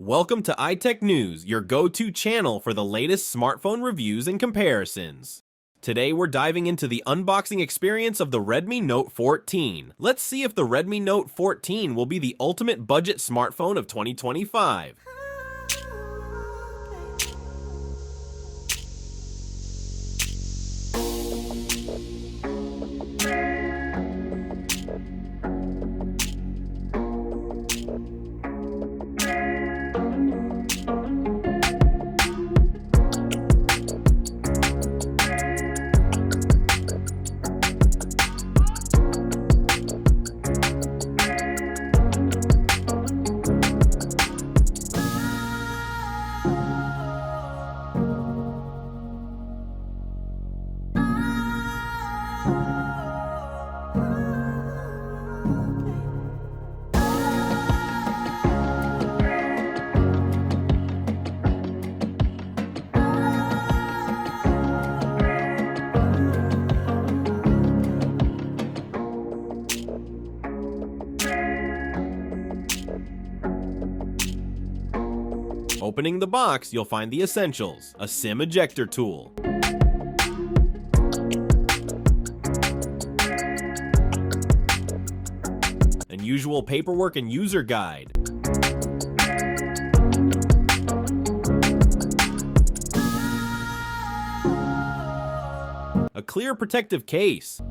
Welcome to iTechNews, your go-to channel for the latest smartphone reviews and comparisons. Today we're diving into the unboxing experience of the Redmi Note 14. Let's see if the Redmi Note 14 will be the ultimate budget smartphone of 2025. Opening the box, you'll find the essentials: a SIM ejector tool, unusual paperwork and user guide, a clear protective case,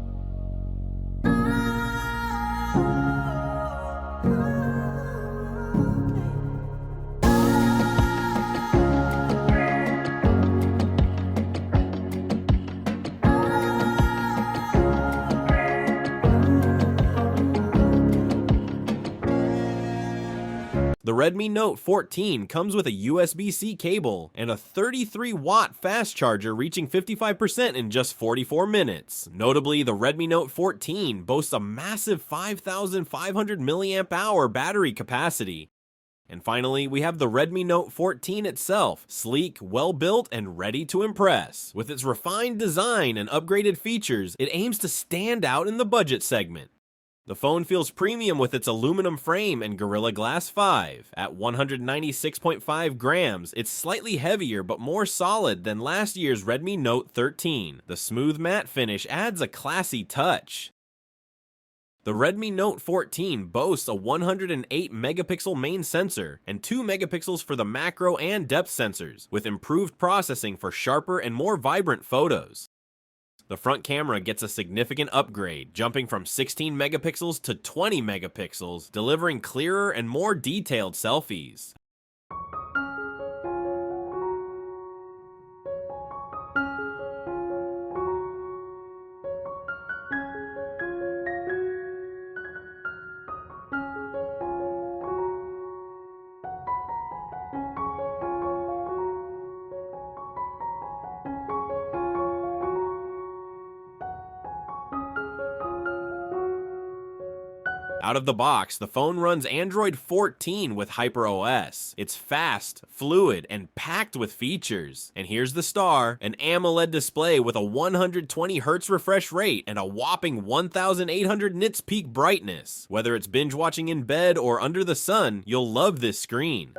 The Redmi Note 14 comes with a USB-C cable and a 33-watt fast charger reaching 55% in just 44 minutes. Notably, the Redmi Note 14 boasts a massive 5,500 mAh battery capacity. And finally, we have the Redmi Note 14 itself, sleek, well-built, and ready to impress. With its refined design and upgraded features, it aims to stand out in the budget segment. The phone feels premium with its aluminum frame and Gorilla Glass 5. At 196.5 grams, it's slightly heavier but more solid than last year's Redmi Note 13. The smooth matte finish adds a classy touch. The Redmi Note 14 boasts a 108 megapixel main sensor and 2 megapixels for the macro and depth sensors, with improved processing for sharper and more vibrant photos. The front camera gets a significant upgrade, jumping from 16 megapixels to 20 megapixels, delivering clearer and more detailed selfies. Out of the box, the phone runs Android 14 with HyperOS. It's fast, fluid, and packed with features. And here's the star: an AMOLED display with a 120Hz refresh rate and a whopping 1,800 nits peak brightness. Whether it's binge watching in bed or under the sun, you'll love this screen.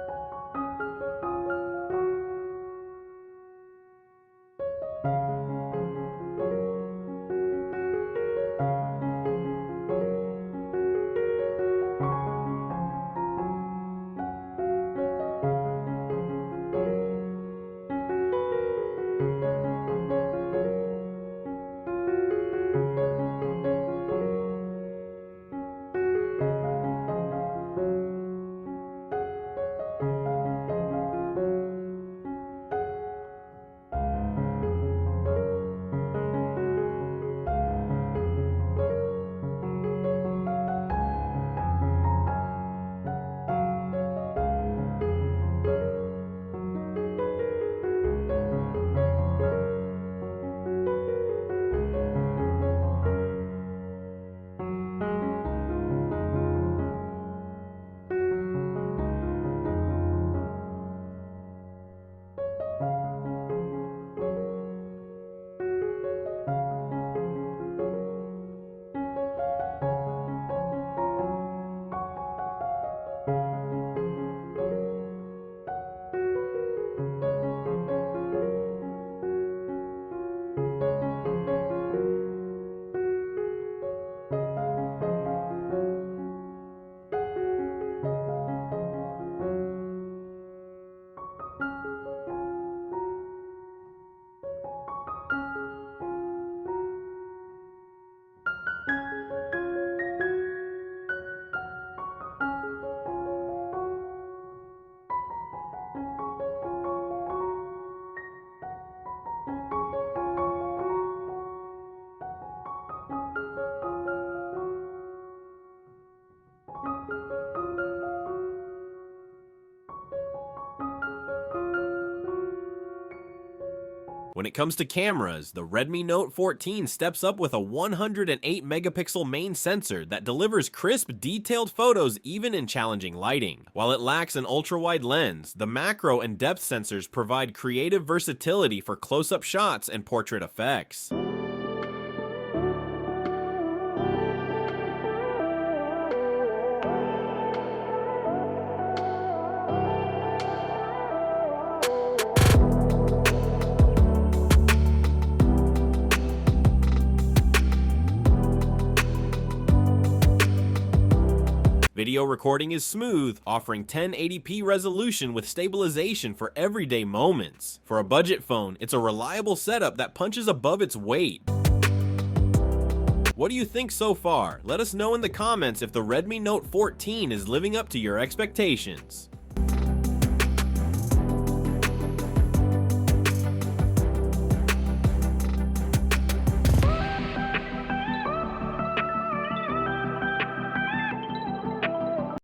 When it comes to cameras, the Redmi Note 14 steps up with a 108 megapixel main sensor that delivers crisp, detailed photos even in challenging lighting. While it lacks an ultra-wide lens, the macro and depth sensors provide creative versatility for close-up shots and portrait effects. Video recording is smooth, offering 1080p resolution with stabilization for everyday moments. For a budget phone, it's a reliable setup that punches above its weight. What do you think so far? Let us know in the comments if the Redmi Note 14 is living up to your expectations.